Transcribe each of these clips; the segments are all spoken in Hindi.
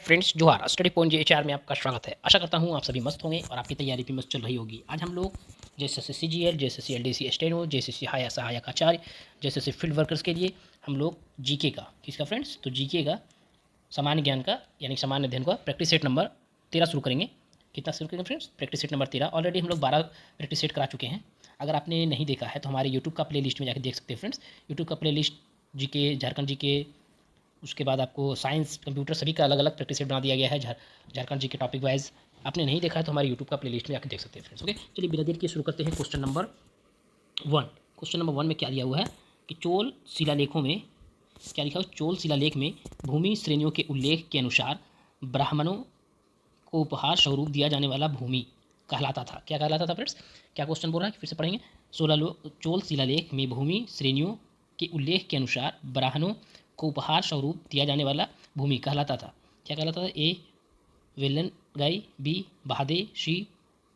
फ्रेंड्स जोहार स्टडी पॉइंट JHR में आपका स्वागत है। आशा करता हूँ आप सभी मस्त होंगे और आपकी तैयारी भी मस्त चल रही होगी। आज हम लोग जैसे CGL, जैसे LDC स्टेनो, जैसे सहायक आचार्य, जैसे फील्ड वर्कर्स के लिए हम लोग जीके का किसका फ्रेंड्स, तो जीके का सामान्य ज्ञान का यानी सामान्य अध्ययन का प्रैक्टिस सेट नंबर 13 शुरू करेंगे। कितना शुरू करेंगे friends? Practice set number 13। Already हम लोग 12 प्रैक्टिस सेट करा चुके हैं। अगर आपने नहीं देखा है तो हमारे यूट्यूब का प्ले लिस्ट में जाकर देख सकते हैं फ्रेंड्स। यूट्यूब का play list GK, Jharkhand GK, उसके बाद आपको साइंस, कंप्यूटर सभी का अलग अलग प्रैक्टिस सेट बना दिया गया है झारखंड जी के टॉपिक वाइज। आपने नहीं देखा है तो हमारे यूट्यूब का प्लेलिस्ट में जाकर देख सकते हैं फ्रेंड्स। ओके, चलिए बिना देर के शुरू करते हैं क्वेश्चन नंबर 1। क्वेश्चन नंबर 1 में क्या दिया हुआ है कि चोल शिलालेखों में क्या लिखा हुआ? चोल शिलालेख में भूमि श्रेणियों के उल्लेख के अनुसार ब्राह्मणों को उपहार स्वरूप दिया जाने वाला भूमि कहलाता था। क्या कहलाता था फ्रेंड्स? क्या क्वेश्चन बोल रहा है, फिर से पढ़ेंगे। चोल शिलालेख में भूमि श्रेणियों के उल्लेख के अनुसार ब्राह्मणों को उपहार स्वरूप दिया जाने वाला भूमि कहलाता था। क्या कहलाता था? ए वेलनगाई, बी बहादे, सी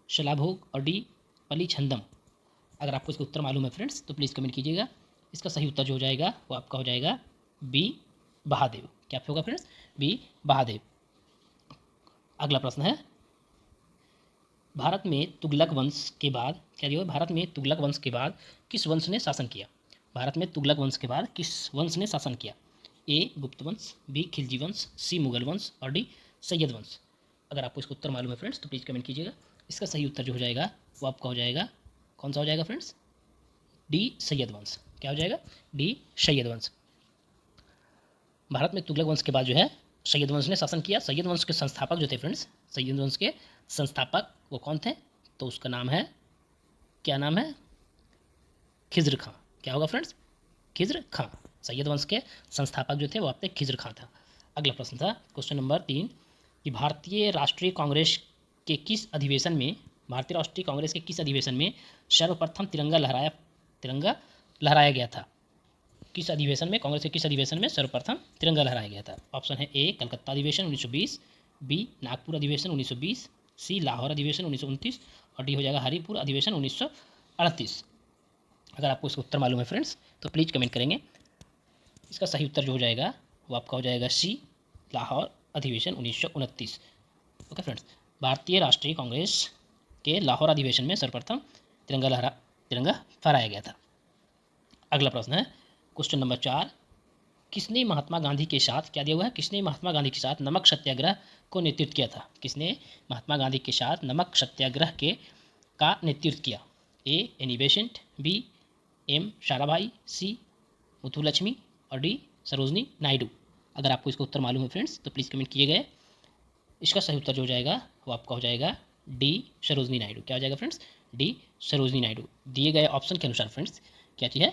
शलाभोग और डी पलीछंदम। अगर आपको इसका उत्तर मालूम है फ्रेंड्स तो प्लीज़ कमेंट कीजिएगा। इसका सही उत्तर जो हो जाएगा वो आपका हो जाएगा बी बहादेव। क्या होगा फ्रेंड्स? बी बहादेव। अगला प्रश्न है, भारत में तुगलक वंश के बाद क्या दिया? भारत में तुगलक वंश के बाद किस वंश ने शासन किया? भारत में तुगलक वंश के बाद किस वंश ने शासन किया? ए गुप्त वंश, बी खिलजी वंश, सी मुगल वंश और डी सैयद वंश। अगर आपको इसका उत्तर मालूम है फ्रेंड्स तो प्लीज़ कमेंट कीजिएगा। इसका सही उत्तर जो हो जाएगा वो आपका हो जाएगा, कौन सा हो जाएगा फ्रेंड्स? डी सैयद वंश। क्या हो जाएगा? डी सैयद वंश। भारत में तुगलक वंश के बाद जो है सैयद वंश ने शासन किया। सैयद वंश के संस्थापक जो थे फ्रेंड्स, सैयद वंश के संस्थापक वो कौन थे? तो उसका नाम है, क्या नाम है? खिज्र खां। क्या होगा फ्रेंड्स? खिज्र खां। सैयद वंश के संस्थापक जो थे वो आपके खिज्र खां था। अगला प्रश्न था क्वेश्चन नंबर 3 कि भारतीय राष्ट्रीय कांग्रेस के किस अधिवेशन में, भारतीय राष्ट्रीय कांग्रेस के किस अधिवेशन में सर्वप्रथम तिरंगा लहराया गया था? किस अधिवेशन में, कांग्रेस के किस अधिवेशन में सर्वप्रथम तिरंगा लहराया गया था? ऑप्शन है ए कलकत्ता अधिवेशन 1920, बी नागपुर अधिवेशन 1920, सी लाहौर अधिवेशन 1929 और डी हो जाएगा हरिपुर अधिवेशन 1938। अगर आपको इसका उत्तर मालूम है फ्रेंड्स तो प्लीज़ कमेंट करेंगे। इसका सही उत्तर जो हो जाएगा वो आपका हो जाएगा सी लाहौर अधिवेशन 1929। ओके फ्रेंड्स, भारतीय राष्ट्रीय कांग्रेस के लाहौर अधिवेशन में सर्वप्रथम तिरंगा फहराया गया था। अगला प्रश्न है क्वेश्चन नंबर 4, किसने महात्मा गांधी के साथ, क्या दिया हुआ है? किसने महात्मा गांधी के साथ नमक सत्याग्रह को नेतृत्व किया था? किसने महात्मा गांधी के साथ नमक सत्याग्रह का नेतृत्व किया? A Annie Besant, B M Sarabhai, C Muthulakshmi और डी सरोजनी नायडू। अगर आपको इसका उत्तर मालूम है फ्रेंड्स तो प्लीज़ कमेंट कीजिएगा। इसका सही उत्तर जो हो जाएगा वो आपका हो जाएगा डी सरोजनी नायडू। क्या हो जाएगा फ्रेंड्स? डी सरोजनी नायडू। दिए गए ऑप्शन के अनुसार फ्रेंड्स क्या चीज़ है?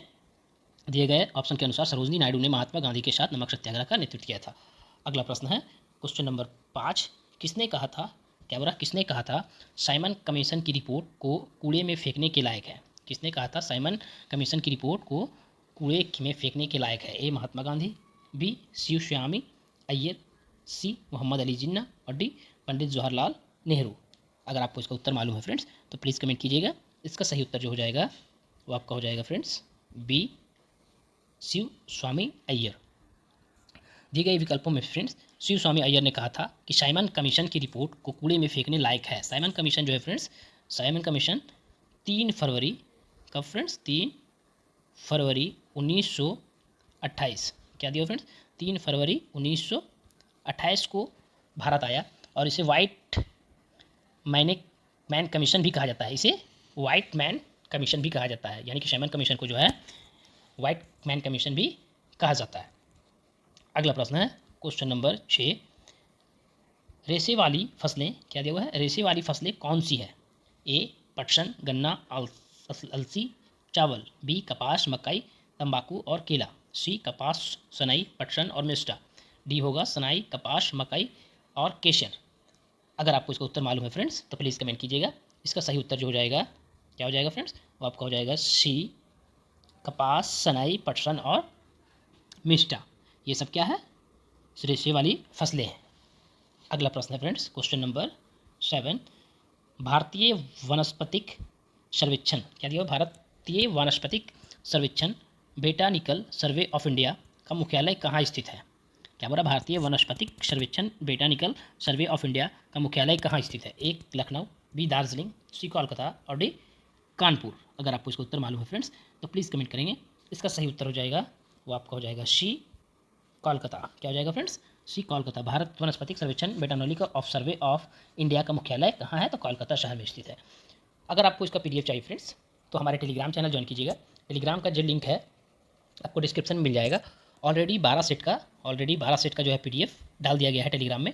दिए गए ऑप्शन के अनुसार सरोजनी नायडू ने महात्मा गांधी के साथ नमक सत्याग्रह का नेतृत्व किया था। अगला प्रश्न है क्वेश्चन नंबर 5, किसने कहा था, क्या बोला? किसने कहा था साइमन कमीशन की रिपोर्ट को कूड़े में फेंकने के लायक है? किसने कहा था साइमन कमीशन की रिपोर्ट को कूड़े में फेंकने के लायक है? ए महात्मा गांधी, बी शिवस्वामी अय्यर, सी मोहम्मद अली जिन्ना और डी पंडित जवाहरलाल नेहरू। अगर आपको इसका उत्तर मालूम है फ्रेंड्स तो प्लीज़ कमेंट कीजिएगा। इसका सही उत्तर जो हो जाएगा वो आपका हो जाएगा फ्रेंड्स बी शिव स्वामी अय्यर। दी गई विकल्पों में फ्रेंड्स शिव स्वामी अय्यर ने कहा था कि साइमन कमीशन की रिपोर्ट को कूड़े में फेंकने लायक है। साइमन कमीशन जो है फ्रेंड्स, साइमन कमीशन 3 फरवरी, कब फ्रेंड्स? 3 फरवरी 1928। क्या दिया फ्रेंड्स? 3 फरवरी 1928 को भारत आया और इसे वाइट मैन कमीशन भी कहा जाता है। इसे वाइट मैन कमीशन भी कहा जाता है, यानी कि साइमन कमीशन को जो है वाइट मैन कमीशन भी कहा जाता है। अगला प्रश्न है क्वेश्चन नंबर 6, रेशे वाली फसलें, क्या दिया हुआ है? रेशे वाली फसलें कौन सी है? ए पटसन, गन्ना, अलसी, चावल, बी कपास, मकई, तंबाकू और केला, सी कपास, सनई, पटसन और मिर्चा, डी होगा सनई, कपास, मकई और केसर। अगर आपको इसका उत्तर मालूम है फ्रेंड्स तो प्लीज़ कमेंट कीजिएगा। इसका सही उत्तर जो हो जाएगा क्या हो जाएगा फ्रेंड्स? वो आपका हो जाएगा सी कपास, सनई, पटसन और मिर्चा। ये सब क्या है? रेशे वाली फसलें हैं। अगला प्रश्न है फ्रेंड्स क्वेश्चन नंबर 7, भारतीय वनस्पतिक सर्वेक्षण, क्या दिया? भारतीय वनस्पतिक सर्वेक्षण बोटैनिकल सर्वे ऑफ इंडिया का मुख्यालय कहाँ स्थित है? क्या बोला? भारतीय वनस्पतिक सर्वेक्षण बोटैनिकल सर्वे ऑफ इंडिया का मुख्यालय कहाँ स्थित है? ए लखनऊ, बी दार्जिलिंग, सी कोलकाता और डी कानपुर। अगर आपको इसका उत्तर मालूम है फ्रेंड्स तो प्लीज़ कमेंट करेंगे। इसका सही उत्तर हो जाएगा वो आपका हो जाएगा सी कोलकाता। क्या हो जाएगा फ्रेंड्स? सी कोलकाता। भारत वनस्पतिक सर्वेक्षण botanical of survey of India का मुख्यालय कहाँ है? तो कोलकाता शहर में स्थित है। अगर आपको इसका पीडीएफ चाहिए फ्रेंड्स तो हमारे टेलीग्राम चैनल ज्वाइन कीजिएगा। टेलीग्राम का जो लिंक है आपको डिस्क्रिप्शन में मिल जाएगा। ऑलरेडी 12 सेट का जो है पीडीएफ डाल दिया गया है टेलीग्राम में।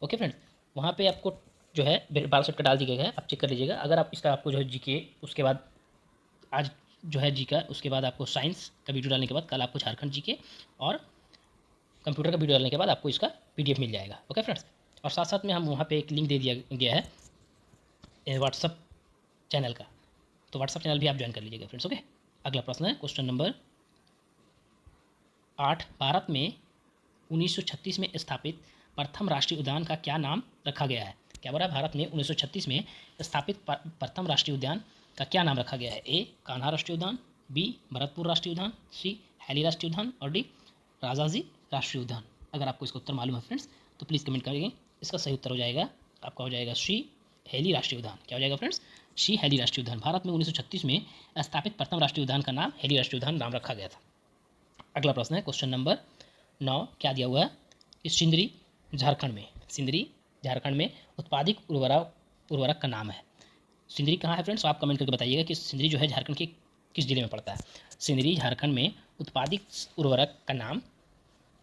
ओके फ्रेंड्स, वहाँ पे आपको जो है 12 सेट का डाल दिया गया है, आप चेक कर लीजिएगा। अगर आप इसका आपको जो है जीके, उसके बाद आज जो है जी का, उसके बाद आपको साइंस का वीडियो डालने के बाद कल आपको झारखंड जीके और कंप्यूटर का वीडियो डालने के बाद आपको इसका पीडीएफ मिल जाएगा। ओके फ्रेंड्स, और साथ साथ में हम वहाँ पे एक लिंक दे दिया गया है व्हाट्सअप चैनल का, तो व्हाट्सअप चैनल भी आप ज्वाइन कर लीजिएगा फ्रेंड्स। ओके, अगला प्रश्न है क्वेश्चन नंबर 8। भारत में 1936 में स्थापित प्रथम राष्ट्रीय उद्यान का क्या नाम रखा गया है? क्या बोला? भारत में 1936 में स्थापित प्रथम राष्ट्रीय उद्यान का क्या नाम रखा गया है? ए कान्हा राष्ट्रीय उद्यान, बी भरतपुर राष्ट्रीय उद्यान, सी हैली राष्ट्रीय उद्यान और डी राजाजी राष्ट्रीय उद्यान। अगर आपको इसका उत्तर मालूम है फ्रेंड्स तो प्लीज़ कमेंट करिए। इसका सही उत्तर हो जाएगा आपका हो जाएगा सी हैली राष्ट्रीय उद्यान। क्या हो जाएगा फ्रेंड्स? सी हैली राष्ट्रीय उद्यान। भारत में 1936 में स्थापित प्रथम राष्ट्रीय उद्यान का नाम हैली राष्ट्रीय उद्यान नाम रखा गया था। अगला प्रश्न है क्वेश्चन नंबर 9। क्या दिया हुआ है? इस सिंदरी झारखंड में उत्पादित उर्वरक का नाम है। सिंदरी कहाँ है फ्रेंड्स? आप कमेंट करके बताइएगा कि सिंदरी जो है झारखंड के किस जिले में पड़ता है। सिंदरी झारखंड में उत्पादित उर्वरक का नाम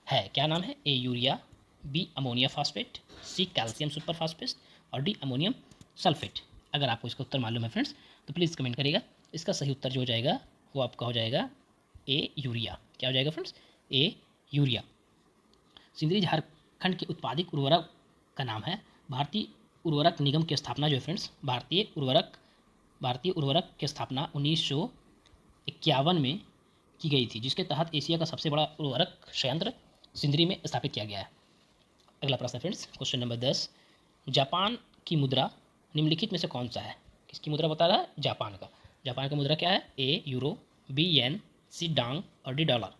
है, क्या नाम है? A urea, B ammonia phosphate, C calcium super phosphate और डी अमोनियम सल्फेट। अगर आपको इसका उत्तर मालूम है फ्रेंड्स तो प्लीज़ कमेंट करिएगा। इसका सही उत्तर जो हो जाएगा वो आपका हो जाएगा ए यूरिया। क्या हो जाएगा फ्रेंड्स? ए यूरिया। सिंदरी झारखंड के उत्पादित उर्वरक का नाम है। भारतीय उर्वरक निगम की स्थापना जो है फ्रेंड्स, भारतीय उर्वरक की स्थापना 1951 में की गई थी, जिसके तहत एशिया का सबसे बड़ा उर्वरक संयंत्र सिंदरी में स्थापित किया गया है। अगला प्रश्न फ्रेंड्स क्वेश्चन नंबर 10। जापान की मुद्रा निम्नलिखित में से कौन सा है? किसकी मुद्रा बता रहा है? जापान का। जापान का मुद्रा क्या है? ए यूरो, बी येन, सी डांग और डी डॉलर।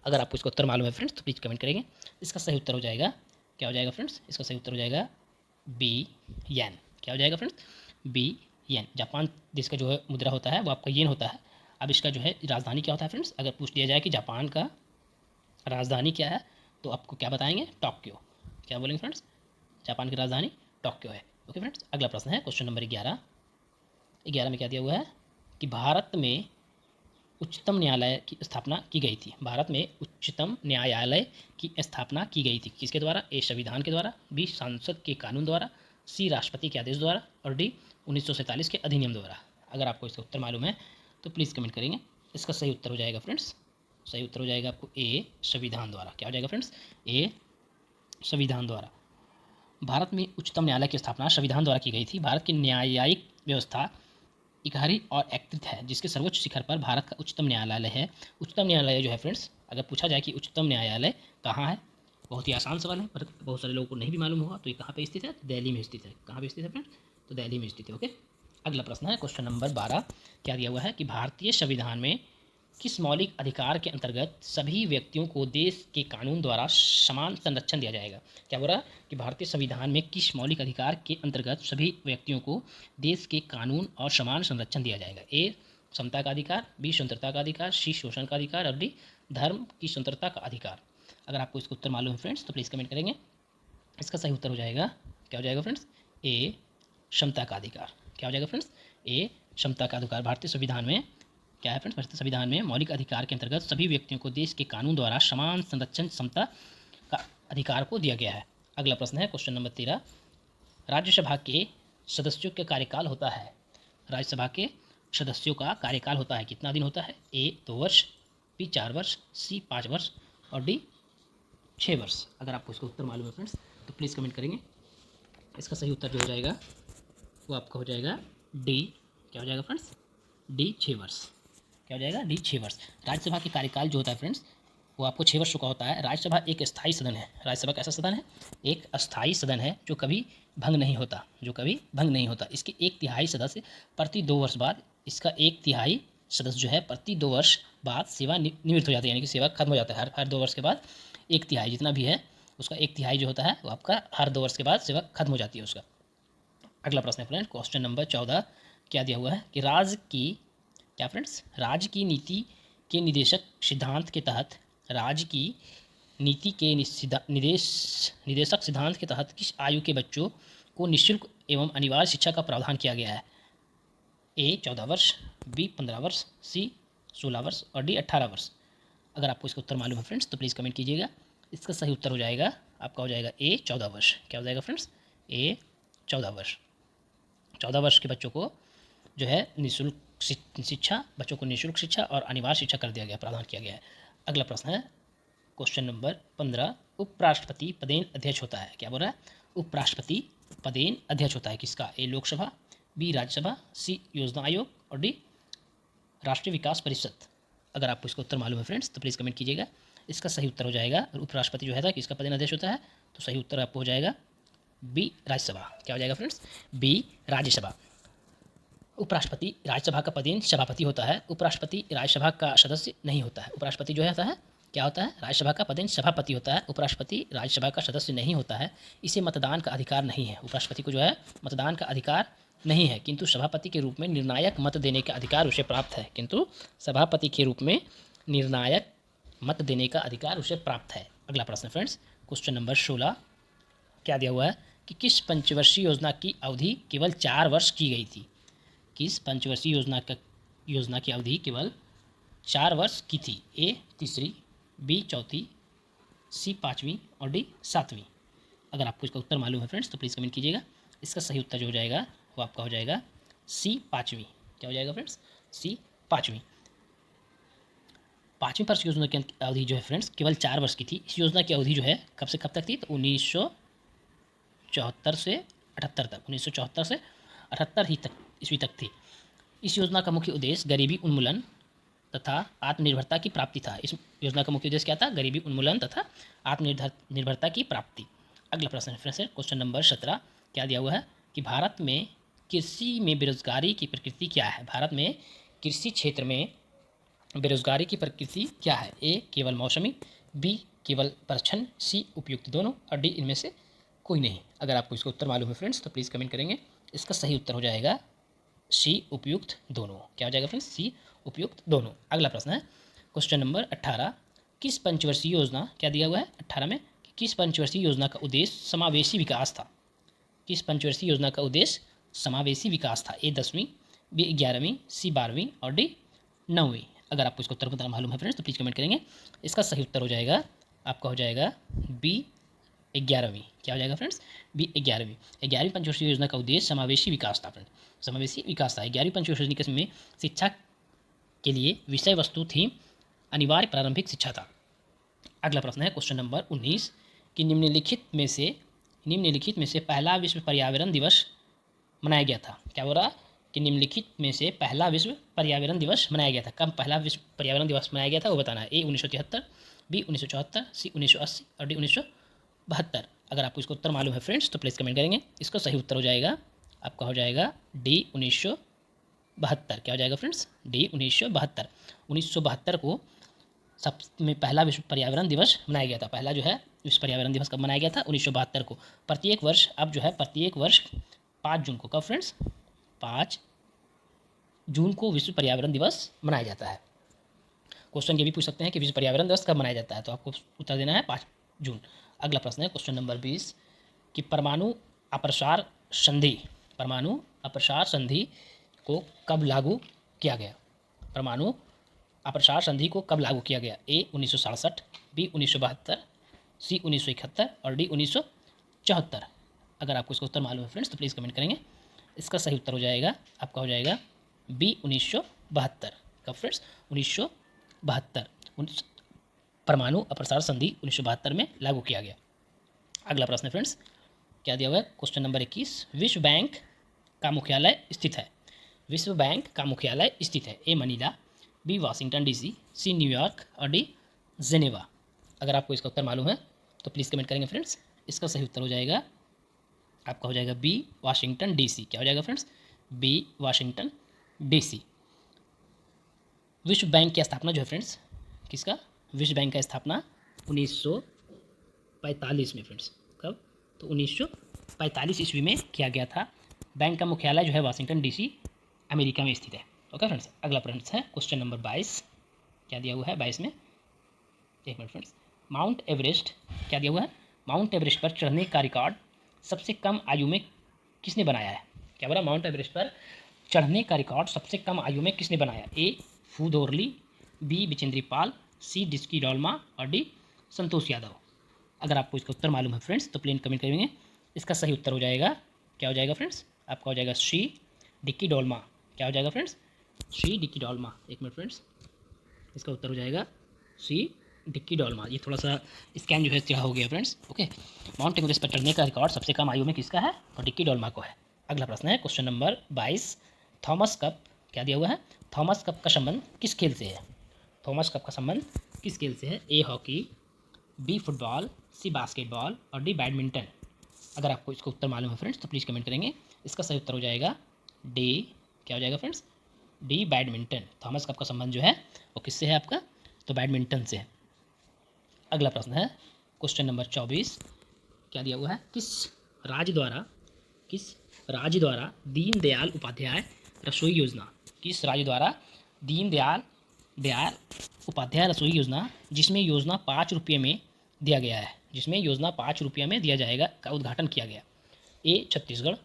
अगर आपको इसका उत्तर मालूम है फ्रेंड्स तो प्लीज़ कमेंट करेंगे। इसका सही उत्तर हो जाएगा क्या हो जाएगा फ्रेंड्स? इसका सही उत्तर हो जाएगा बी येन। क्या हो जाएगा फ्रेंड्स? बी येन। जापान देश का जो है मुद्रा होता है वो आपका येन होता है। अब इसका जो है राजधानी क्या होता है फ्रेंड्स? अगर पूछ दिया जाए कि जापान का राजधानी क्या है तो आपको क्या बताएंगे? टोक्यो। क्या बोलेंगे फ्रेंड्स? जापान की राजधानी टोक्यो है। ओके फ्रेंड्स, अगला प्रश्न है क्वेश्चन नंबर 11 में क्या दिया हुआ है कि भारत में उच्चतम न्यायालय की स्थापना की गई थी। भारत में उच्चतम न्यायालय की स्थापना की गई थी किसके द्वारा? ए संविधान के द्वारा, बी संसद के कानून द्वारा, सी राष्ट्रपति के आदेश द्वारा और डी 1947 के अधिनियम द्वारा। अगर आपको इसका उत्तर मालूम है तो प्लीज़ कमेंट करेंगे। इसका सही उत्तर हो जाएगा फ्रेंड्स, सही उत्तर हो जाएगा आपको ए संविधान द्वारा। क्या हो जाएगा फ्रेंड्स? ए संविधान द्वारा। भारत में उच्चतम न्यायालय की स्थापना संविधान द्वारा की गई थी। भारत की न्यायिक व्यवस्था इकहरी और एकीकृत है, जिसके सर्वोच्च शिखर पर भारत का उच्चतम न्यायालय है। उच्चतम न्यायालय जो है फ्रेंड्स, अगर पूछा जाए कि उच्चतम न्यायालय कहाँ है, बहुत ही आसान सवाल है पर बहुत सारे लोगों को नहीं भी मालूम होगा। तो ये कहाँ पे स्थित है? दिल्ली में स्थित है। कहाँ पे स्थित है फ्रेंड्स? तो दिल्ली में स्थित है। ओके, अगला प्रश्न है क्वेश्चन नंबर 12। क्या दिया हुआ है कि भारतीय संविधान में किस मौलिक अधिकार के अंतर्गत सभी व्यक्तियों को देश के कानून द्वारा समान संरक्षण दिया जाएगा? क्या बोल रहा है कि भारतीय संविधान में किस मौलिक अधिकार के अंतर्गत सभी व्यक्तियों को देश के कानून और समान संरक्षण दिया जाएगा? ए समता का अधिकार, बी स्वतंत्रता का अधिकार, सी शोषण का अधिकार और डी धर्म की स्वतंत्रता का अधिकार। अगर आपको इसका उत्तर मालूम है फ्रेंड्स तो प्लीज़ कमेंट करेंगे। इसका सही उत्तर हो जाएगा क्या हो जाएगा फ्रेंड्स? ए क्षमता का अधिकार। क्या हो जाएगा फ्रेंड्स? ए क्षमता का अधिकार। भारतीय संविधान में क्या है फ्रेंड्स? भारतीय संविधान में मौलिक अधिकार के अंतर्गत सभी व्यक्तियों को देश के कानून द्वारा समान संरक्षण क्षमता का अधिकार को दिया गया है। अगला प्रश्न है क्वेश्चन नंबर 13। राज्यसभा के सदस्यों का कार्यकाल होता है, राज्यसभा के सदस्यों का कार्यकाल होता है कितना दिन होता है? ए 2 वर्ष, बी 4 वर्ष, सी 5 वर्ष और डी 6 वर्ष। अगर आपको इसका उत्तर मालूम है फ्रेंड्स तो प्लीज़ कमेंट करेंगे। इसका सही उत्तर जो हो जाएगा वो आपका हो जाएगा डी। क्या हो जाएगा फ्रेंड्स? डी 6 वर्ष। क्या हो जाएगा? डी 6 वर्ष। राज्यसभा के कार्यकाल जो होता है फ्रेंड्स वो आपको 6 वर्षों का होता है। राज्यसभा एक स्थायी सदन है। राज्यसभा कैसा सदन है? एक अस्थायी सदन है जो कभी भंग नहीं होता, इसके 1/3 सदस्य प्रति 2 वर्ष बाद, इसका 1/3 सदस्य जो है प्रति 2 वर्ष बाद सेवा निवृत्त हो जाते हैं, यानी कि सेवा खत्म हो जाता है। हर 2 वर्ष के बाद एक तिहाई जितना भी है उसका एक तिहाई जो होता है वो आपका हर 2 वर्ष के बाद सेवा खत्म हो जाती है उसका। अगला प्रश्न है फ्रेंड, क्वेश्चन नंबर 14 क्या दिया हुआ है कि राज्य की नीति के निदेशक सिद्धांत के तहत राज्य की नीति के निदेशक सिद्धांत के तहत किस आयु के बच्चों को निःशुल्क एवं अनिवार्य शिक्षा का प्रावधान किया गया है? ए 14 वर्ष, बी 15 वर्ष, सी 16 वर्ष और डी 18 वर्ष। अगर आपको इसका उत्तर मालूम है फ्रेंड्स तो प्लीज़ कमेंट कीजिएगा। इसका सही उत्तर हो जाएगा आपका हो जाएगा ए 14 वर्ष। क्या हो जाएगा फ्रेंड्स? ए 14 वर्ष। 14 वर्ष के बच्चों को जो है निःशुल्क शिक्षा, बच्चों को निःशुल्क शिक्षा और अनिवार्य शिक्षा कर दिया गया, प्रावधान किया गया है। अगला प्रश्न है क्वेश्चन नंबर 15, उपराष्ट्रपति पदेन अध्यक्ष होता है? क्या बोल रहा है? उपराष्ट्रपति पदेन अध्यक्ष होता है किसका? ए लोकसभा, बी राज्यसभा, सी योजना आयोग और डी राष्ट्रीय विकास परिषद। अगर आपको इसका उत्तर मालूम है फ्रेंड्स तो प्लीज़ कमेंट कीजिएगा। इसका सही उत्तर हो जाएगा, उपराष्ट्रपति जो है किसका पदेन अध्यक्ष होता है, तो सही उत्तर आपको हो जाएगा बी राज्यसभा। क्या हो जाएगा फ्रेंड्स? बी राज्यसभा। उपराष्ट्रपति राज्यसभा का पदेन सभापति होता है, उपराष्ट्रपति राज्यसभा का सदस्य नहीं होता है। उपराष्ट्रपति जो होता है क्या होता है? राज्यसभा का पदेन सभापति होता है, उपराष्ट्रपति राज्यसभा का सदस्य नहीं होता है। इसे मतदान का अधिकार नहीं है, उपराष्ट्रपति को जो है मतदान का अधिकार नहीं है, किंतु सभापति के रूप में निर्णायक मत देने का अधिकार उसे प्राप्त है। किंतु सभापति के रूप में निर्णायक मत देने का अधिकार उसे प्राप्त है। अगला प्रश्न फ्रेंड्स, क्वेश्चन नंबर 16 क्या दिया हुआ है कि किस पंचवर्षीय योजना की अवधि केवल 4 वर्ष की गई थी? किस पंचवर्षीय योजना की अवधि केवल 4 वर्ष की थी? ए तीसरी, बी चौथी, सी 5वीं और डी 7वीं। अगर आपको इसका उत्तर मालूम है फ्रेंड्स तो प्लीज़ कमेंट कीजिएगा। इसका सही उत्तर जो हो जाएगा वो आपका हो जाएगा सी 5वीं। क्या हो जाएगा फ्रेंड्स? सी 5वीं। 5वीं वर्ष योजना की अवधि जो है फ्रेंड्स केवल 4 वर्ष की थी। इस योजना की अवधि जो है कब से कब तक थी? तो 1974 से 78 तक, 1974 से 78 ही तक ईस्वी तक थी। इस योजना का मुख्य उद्देश्य गरीबी उन्मूलन तथा आत्मनिर्भरता की प्राप्ति था। इस योजना का मुख्य उद्देश्य क्या था? गरीबी उन्मूलन तथा आत्मनिर्भरता की प्राप्ति। अगला प्रश्न फ्रेंड्स, क्वेश्चन नंबर 17 क्या दिया हुआ है कि भारत में कृषि में बेरोजगारी की प्रकृति क्या है? भारत में कृषि क्षेत्र में बेरोजगारी की प्रकृति क्या है? ए केवल मौसमी, बी केवल परछन, सी उपयुक्त दोनों और डी इनमें से कोई नहीं। अगर आपको इसका उत्तर मालूम है फ्रेंड्स तो प्लीज़ कमेंट करेंगे। इसका सही उत्तर हो जाएगा सी उपयुक्त दोनों। क्या हो जाएगा फ्रेंड्स? सी उपयुक्त दोनों। अगला प्रश्न है क्वेश्चन नंबर 18, किस पंचवर्षीय योजना क्या दिया हुआ है 18 में कि किस पंचवर्षीय योजना का उद्देश्य समावेशी विकास था? किस पंचवर्षीय योजना का उद्देश्य समावेशी विकास था? ए 10वीं, बी 11वीं, सी 12वीं और डी 9वीं। अगर आपको इसका उत्तर मालूम है फ्रेंड्स तो प्लीज़ कमेंट करेंगे। इसका सही उत्तर हो जाएगा आपका हो जाएगा बी 11वीं। क्या हो जाएगा फ्रेंड्स? बी 11वीं। 11वीं पंचवर्षीय योजना का उद्देश्य समावेशी विकास था फ्रेंड्स, समावेशी विकास था। 11वीं पंचवर्षीय योजना में शिक्षा के लिए विषय वस्तु थी अनिवार्य प्रारंभिक शिक्षा था। अगला प्रश्न है क्वेश्चन नंबर 19 कि निम्नलिखित में से पहला विश्व पर्यावरण दिवस मनाया गया था? क्या हो रहा कि निम्नलिखित में से पहला विश्व पर्यावरण दिवस मनाया गया था? कब पहला विश्व पर्यावरण दिवस मनाया गया था वो बताना है। ए 1973, बी 1974, सी 1980 और डी 1972। अगर आपको इसका उत्तर मालूम है फ्रेंड्स तो प्लीज़ कमेंट करेंगे। इसका सही उत्तर हो जाएगा आपका हो जाएगा डी 1972। क्या हो जाएगा फ्रेंड्स? डी 1972। 1972 को सब में पहला विश्व पर्यावरण दिवस मनाया गया था। पहला जो है विश्व पर्यावरण दिवस कब मनाया गया था? 1972 को। प्रत्येक वर्ष अब जो है प्रत्येक वर्ष 5 जून को, कब फ्रेंड्स? 5 जून को विश्व पर्यावरण दिवस मनाया जाता है। क्वेश्चन ये भी पूछ सकते हैं कि विश्व पर्यावरण दिवस कब मनाया जाता है, तो आपको उत्तर देना है 5 जून। अगला प्रश्न है क्वेश्चन नंबर 20 कि परमाणु अप्रसार संधि को कब लागू किया गया? परमाणु अप्रसार संधि को कब लागू किया गया? ए 1967, बी 1972, सी 1971 और डी 1974। अगर आपको इसका उत्तर मालूम है फ्रेंड्स तो प्लीज़ कमेंट करेंगे। इसका सही उत्तर हो जाएगा आपका हो जाएगा बी 1972। कब फ्रेंड्स? 1972 परमाणु अप्रसार संधि 1972 में लागू किया गया। अगला प्रश्न फ्रेंड्स क्या दिया हुआ है क्वेश्चन नंबर 21, विश्व बैंक का मुख्यालय स्थित है? विश्व बैंक का मुख्यालय स्थित है A Manila, B Washington DC, C New York और डी जेनेवा। अगर आपको इसका उत्तर मालूम है तो प्लीज़ कमेंट करेंगे फ्रेंड्स। इसका सही उत्तर हो जाएगा आपका हो जाएगा बी वाशिंगटन डीसी। क्या हो जाएगा फ्रेंड्स? B Washington DC. विश्व बैंक की स्थापना जो है फ्रेंड्स किसका? विश्व बैंक का स्थापना 1945 में फ्रेंड्स। कब? तो 1945 ईस्वी में किया गया था। बैंक का मुख्यालय जो है वाशिंगटन डीसी अमेरिका में स्थित है। ओके फ्रेंड्स, अगला प्रश्न है क्वेश्चन नंबर 22। क्या दिया हुआ है 22 में? एक मिनट फ्रेंड्स। माउंट एवरेस्ट, क्या दिया हुआ है? माउंट एवरेस्ट पर चढ़ने का रिकॉर्ड सबसे कम आयु में किसने बनाया है? क्या बोला? माउंट एवरेस्ट पर चढ़ने का रिकॉर्ड सबसे कम आयु में किसने बनाया? ए फू दोरली, बी बिचेंद्री पाल, सी डिस्की डोल्मा और डी संतोष यादव। अगर आपको इसका उत्तर मालूम है फ्रेंड्स तो प्लीज कमेंट करेंगे। इसका सही उत्तर हो जाएगा, क्या हो जाएगा फ्रेंड्स? आपका हो जाएगा सी डिक्की डोल्मा। क्या हो जाएगा फ्रेंड्स? सी डिक्की डोल्मा। एक मिनट फ्रेंड्स, इसका उत्तर हो जाएगा सी डिक्की डोल्मा। ये थोड़ा सा स्कैन जो है टेढ़ा हो गया फ्रेंड्स। ओके, माउंट एवरेस्ट पर चढ़ने का रिकॉर्ड सबसे कम आयु में किसका है? तो डिक्की डोल्मा को है। अगला प्रश्न है क्वेश्चन नंबर 22। थॉमस कप, क्या दिया हुआ है? थॉमस कप का संबंध किस खेल से है? थॉमस कप का संबंध किस खेल से है? A hockey, B football, C basketball और डी बैडमिंटन। अगर आपको इसका उत्तर मालूम है फ्रेंड्स तो प्लीज़ कमेंट करेंगे। इसका सही उत्तर हो जाएगा डी, क्या हो जाएगा friends? D badminton. Thomas cup का संबंध जो है वो किससे है आपका? तो बैडमिंटन से है। अगला प्रश्न है क्वेश्चन नंबर 24। क्या दिया हुआ है? किस राज्य द्वारा दीनदयाल उपाध्याय रसोई योजना, किस राज्य द्वारा दीनदयाल दयाल उपाध्याय रसोई योजना, जिसमें योजना 5 रुपये में दिया गया है, जिसमें योजना 5 रुपये में दिया जाएगा, का उद्घाटन किया गया? ए छत्तीसगढ़,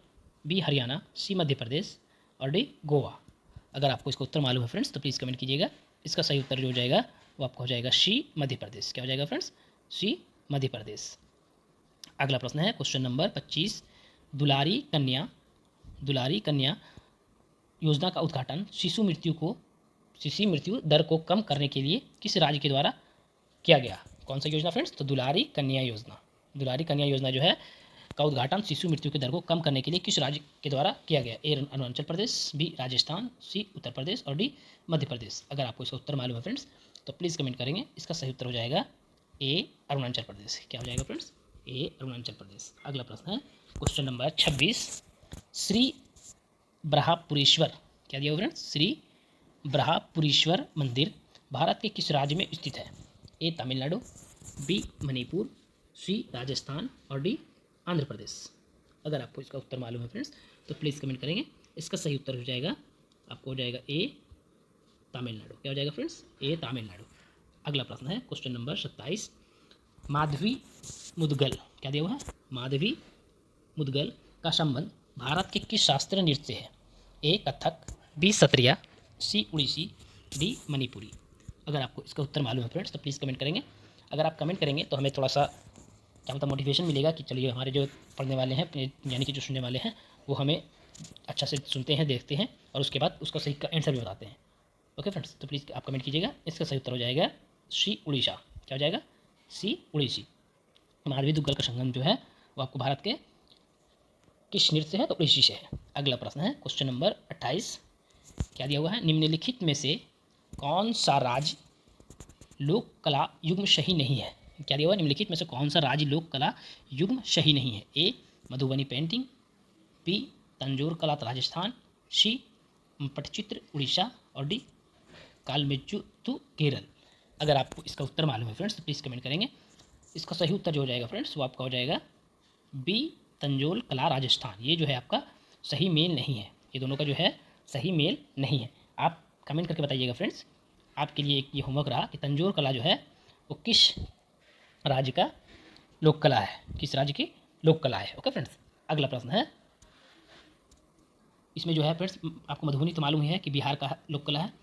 बी हरियाणा, सी मध्य प्रदेश और डी गोवा। अगर आपको इसका उत्तर मालूम है फ्रेंड्स तो प्लीज़ कमेंट कीजिएगा। इसका सही उत्तर जो हो जाएगा वो आपका हो जाएगा सी मध्य प्रदेश। क्या हो जाएगा फ्रेंड्स? सी मध्य प्रदेश। अगला प्रश्न है क्वेश्चन नंबर 25। दुलारी कन्या योजना का उद्घाटन शिशु मृत्यु दर को कम करने के लिए किस राज्य के द्वारा किया गया? कौन सा योजना फ्रेंड्स? तो दुलारी कन्या योजना। दुलारी कन्या योजना जो है का उद्घाटन शिशु मृत्यु की दर को कम करने के लिए किस राज्य के द्वारा किया गया? ए अरुणाचल प्रदेश, बी राजस्थान, सी उत्तर प्रदेश और डी मध्य प्रदेश। अगर आपको इसका उत्तर मालूम है फ्रेंड्स तो प्लीज़ कमेंट करेंगे। इसका सही उत्तर हो जाएगा ए अरुणाचल प्रदेश। क्या हो जाएगा फ्रेंड्स? ए अरुणाचल प्रदेश। अगला प्रश्न है क्वेश्चन नंबर 26। श्री ब्रह्मपुरेश्वर, क्या दिया हुआ फ्रेंड्स? श्री ब्रह्मपुरेश्वर मंदिर भारत के किस राज्य में स्थित है? ए तमिलनाडु, बी मणिपुर, सी राजस्थान और डी आंध्र प्रदेश। अगर आपको इसका उत्तर मालूम है फ्रेंड्स तो प्लीज़ कमेंट करेंगे। इसका सही उत्तर हो जाएगा आपको हो जाएगा ए तमिलनाडु। क्या हो जाएगा फ्रेंड्स? ए तमिलनाडु। अगला प्रश्न है क्वेश्चन नंबर 27। माधवी मुदगल, क्या दिया हुआ है? माधवी मुदगल का संबंध भारत के किस शास्त्रीय नृत्य से है? ए कथक, बी सत्रिया, सी उड़ीसी, डी मणिपुरी। अगर आपको इसका उत्तर मालूम है फ्रेंड्स तो प्लीज़ कमेंट करेंगे। अगर आप कमेंट करेंगे तो हमें थोड़ा सा क्या मतलब मोटिवेशन मिलेगा कि चलिए हमारे जो पढ़ने वाले हैं यानी कि जो सुनने वाले हैं वो हमें अच्छा से सुनते हैं, देखते हैं और उसके बाद उसका सही का आंसर भी बताते हैं। ओके फ्रेंड्स, तो प्लीज़ आप कमेंट कीजिएगा। इसका सही उत्तर हो जाएगा सी उड़ीसा। क्या हो जाएगा? सी उड़ीसी। माधवी दुग्गल का संगम जो है वो आपको भारत के किस नृत्य से है? तो उड़ीसी से है। अगला प्रश्न है क्वेश्चन नंबर 28। क्या दिया हुआ है? निम्नलिखित में से कौन सा राज्य लोक कला युग्म सही नहीं है? क्या दिया हुआ है? निम्नलिखित में से कौन सा राज्य लोक कला युग्म सही नहीं है? ए मधुबनी पेंटिंग, बी तंजौर कला राजस्थान, सी पटचित्र उड़ीसा और डी कालमेजुतु केरल। अगर आपको इसका उत्तर मालूम है फ्रेंड्स तो प्लीज़ कमेंट करेंगे। इसका सही उत्तर जो हो जाएगा फ्रेंड्स वो आपका हो जाएगा बी तंजौर कला राजस्थान। ये जो है आपका सही मेल नहीं है, ये दोनों का जो है सही मेल नहीं है। आप कमेंट करके बताइएगा फ्रेंड्स। आपके लिए एक ये होमवर्क रहा कि तंजौर कला जो है वो किस राज्य का लोक कला है, किस राज्य की लोक कला है। ओके फ्रेंड्स, अगला प्रश्न है इसमें जो है फ्रेंड्स आपको मधुबनी तो मालूम ही है कि बिहार का लोक कला है,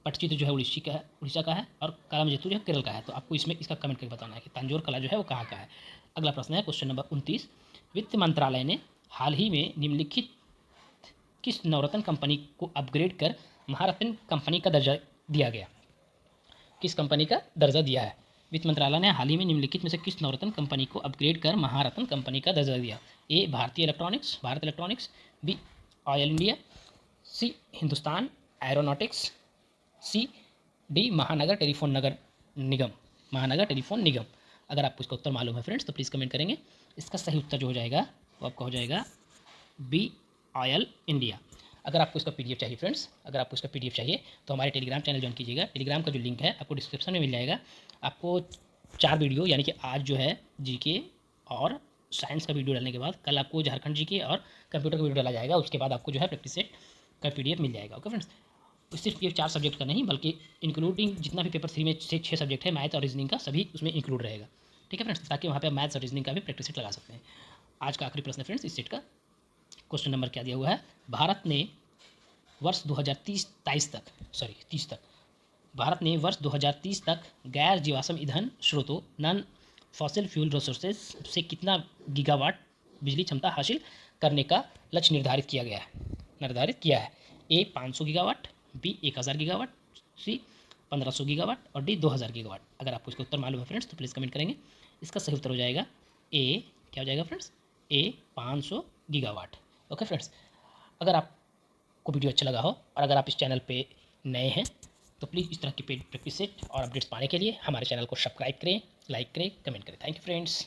पटचित्र जो है उड़ीसा का है और कालमेजुतु जो है केरल का है। तो आपको इसमें इसका कमेंट करके बताना है कि तंजौर कला जो है वो कहाँ का है। अगला प्रश्न है क्वेश्चन नंबर 29। वित्त मंत्रालय ने हाल ही में निम्नलिखित किस नवरत्न कंपनी को अपग्रेड कर महारत्न कंपनी का दर्जा दिया गया? किस कंपनी का दर्जा दिया है? वित्त मंत्रालय ने हाल ही में निम्नलिखित में से किस नवरत्न कंपनी को अपग्रेड कर महारत्न कंपनी का दर्जा दिया? A Bharat Electronics, B Oil India, C Hindustan Aeronautics, C D Mahanagar Telephone Nigam. अगर आपको इसका उत्तर मालूम है फ्रेंड्स तो प्लीज़ कमेंट करेंगे। इसका सही उत्तर जो हो जाएगा वो आपका हो जाएगा बी ऑयल इंडिया। अगर आपको इसका पीडीएफ चाहिए फ्रेंड्स, अगर आपको इसका पीडीएफ चाहिए तो हमारे टेलीग्राम चैनल ज्वाइन कीजिएगा। टेलीग्राम का जो लिंक है आपको डिस्क्रिप्शन में मिल जाएगा। आपको 4 वीडियो यानी कि आज जो है जीके और साइंस का वीडियो डालने के बाद कल आपको झारखंड जीके और कंप्यूटर का वीडियो डाला जाएगा। उसके बाद आपको जो है प्रैक्टिस सेट का पीडीएफ मिल जाएगा। ओके फ्रेंड्स, सिर्फ ये 4 सब्जेक्ट का नहीं बल्कि इंक्लूडिंग जितना भी पेपर 3 में से 6 सब्जेक्ट है मैथ और रीजनिंग का, सभी उसमें इंक्लूड रहेगा। ठीक है फ्रेंड्स, ताकि वहाँ पे आप मैथ्स और रीजनिंग का भी प्रैक्टिस सेट लगा सकते हैं। आज का आखिरी प्रश्न फ्रेंड्स, इस सेट का क्वेश्चन नंबर क्या दिया हुआ है। भारत ने वर्ष 2030 तक भारत ने वर्ष 2030 तक गैर जीवाश्म ईंधन स्रोतों नॉन फॉसिल फ्यूल रिसोर्सेज से कितना गीगावाट बिजली क्षमता हासिल करने का लक्ष्य निर्धारित किया है। ए 500 गीगावाट, बी 1000 गीगावाट, सी 1500 गीगावाट और डी 2000 गीगावाट। अगर आपको इसका उत्तर मालूम है फ्रेंड्स तो प्लीज़ कमेंट करेंगे। इसका सही उत्तर हो जाएगा ए, क्या हो जाएगा फ्रेंड्स, ए 500 गीगावाट। ओके फ्रेंड्स, अगर आपको वीडियो अच्छा लगा हो और अगर आप इस चैनल पे नए हैं तो प्लीज़ इस तरह की पेड प्रैक्टिस सेट और अपडेट्स पाने के लिए हमारे चैनल को सब्सक्राइब करें, लाइक करें, कमेंट करें। Thank you friends.